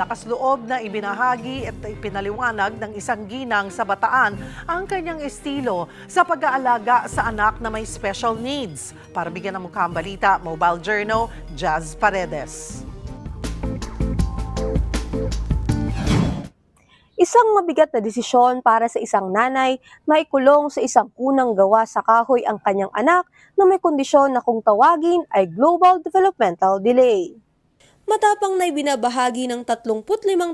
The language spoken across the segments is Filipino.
malakas loob na ibinahagi at ipinaliwanag ng isang ginang sa Bataan ang kanyang estilo sa pag-aalaga sa anak na may special needs. Para bigyan ng mukha ang balita, Mobile Journal, Jazz Paredes. Isang mabigat na desisyon para sa isang nanay na ikulong sa isang kunang gawa sa kahoy ang kanyang anak na may kondisyon na kung tawagin ay global developmental delay. Matapang na ibinabahagi ng 35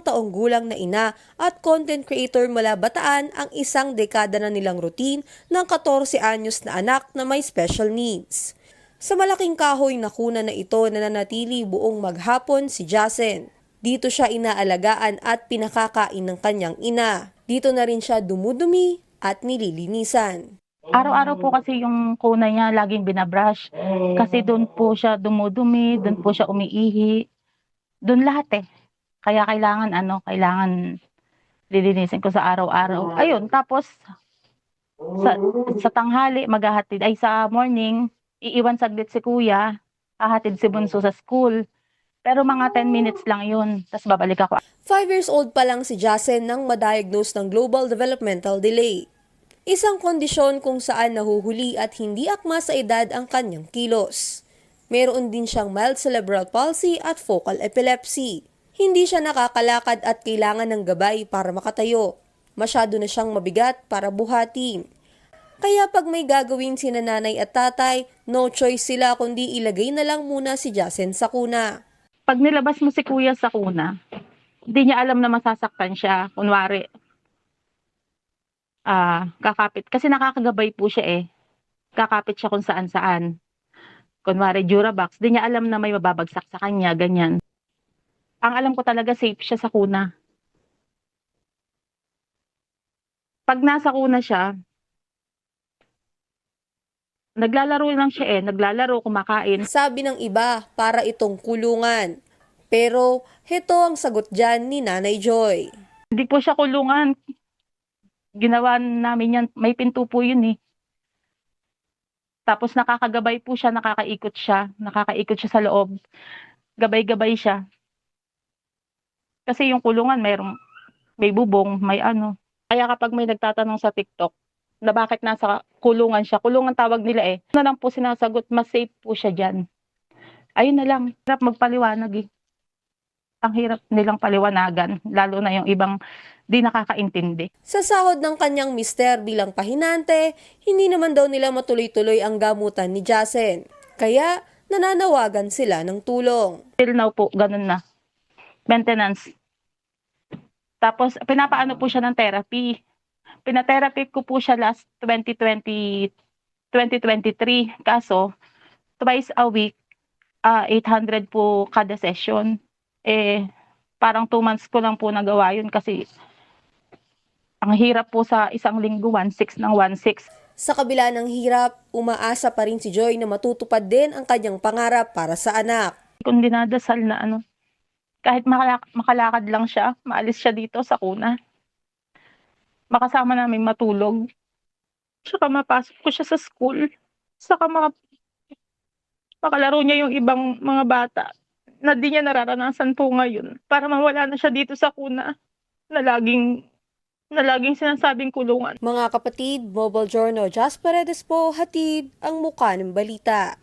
taong gulang na ina at content creator mula Bataan ang isang dekada na nilang routine ng 14 anyos na anak na may special needs. Sa malaking kahoy na kuna na ito nananatili buong maghapon si Jasen. Dito siya inaalagaan at pinakakain ng kanyang ina. Dito na rin siya dumudumi at nililinisan. Araw-araw po kasi yung kuna niya laging binabrush. Kasi doon po siya dumudumi, doon po siya umiihi. Doon lahat eh. Kaya kailangan lilinisin ko sa araw-araw. Ayun, tapos sa tanghali maghahatid ay sa morning, iiwan saglit si kuya, hahatid si bunso sa school. Pero mga 10 minutes lang yun, tapos babalik ako. 5 years old pa lang si Jasen nang ma-diagnose ng global developmental delay. Isang kondisyon kung saan nahuhuli at hindi akma sa edad ang kanyang kilos. Meron din siyang mild cerebral palsy at focal epilepsy. Hindi siya nakakalakad at kailangan ng gabay para makatayo. Masyado na siyang mabigat para buhatin. Kaya pag may gagawin sina nanay at tatay, no choice sila kundi ilagay na lang muna si Jasen sa kuna. Pag nilabas mo si kuya sa kuna, hindi niya alam na masasaktan siya. Kunwari, kakapit. Kasi nakakagabay po siya eh. Kakapit siya kung saan-saan. Kunwari, Durabox, di niya alam na may mababagsak sa kanya, ganyan. Ang alam ko talaga, safe siya sa kuna. Pag nasa kuna siya, naglalaro lang siya eh. Naglalaro, kumakain. Sabi ng iba, para itong kulungan. Pero, heto ang sagot dyan ni Nanay Joy. Hindi po siya kulungan. Ginawa namin yan. May pinto po yun eh. Tapos nakakagabay po siya, nakakaikot siya sa loob. Gabay-gabay siya. Kasi yung kulungan, may bubong, may ano. Kaya kapag may nagtatanong sa TikTok, na bakit nasa kulungan siya, kulungan tawag nila eh. Ano lang po sinasagot, mas safe po siya dyan. Ayun na lang, hirap magpaliwanag eh. Ang hirap nilang paliwanagan, lalo na yung ibang di nakakaintindi. Sa sahod ng kanyang mister bilang pahinante, hindi naman daw nila matuloy-tuloy ang gamutan ni Jasen. Kaya, nananawagan sila ng tulong. Till now po, ganun na. Maintenance. Tapos, pinapaano po siya ng therapy. Pina-therapy ko po siya last 2023. Kaso, twice a week, 800 po kada session. Parang 2 months ko lang po nagawa yun kasi ang hirap po sa isang linggo, 1.6 ng 1.6. Sa kabila ng hirap, umaasa pa rin si Joy na matutupad din ang kanyang pangarap para sa anak. Kung dinadasal na kahit makalakad lang siya, maalis siya dito sa kuna. Makasama namin matulog. Saka mapasok ko siya sa school. Saka makalaro niya yung ibang mga bata na di niya nararanasan po ngayon. Para mawala na siya dito sa kuna na laging sinasabing kulungan. Mga kapatid, Mobile Journal, Jazz Paredes po, hatid ang mukha ng balita.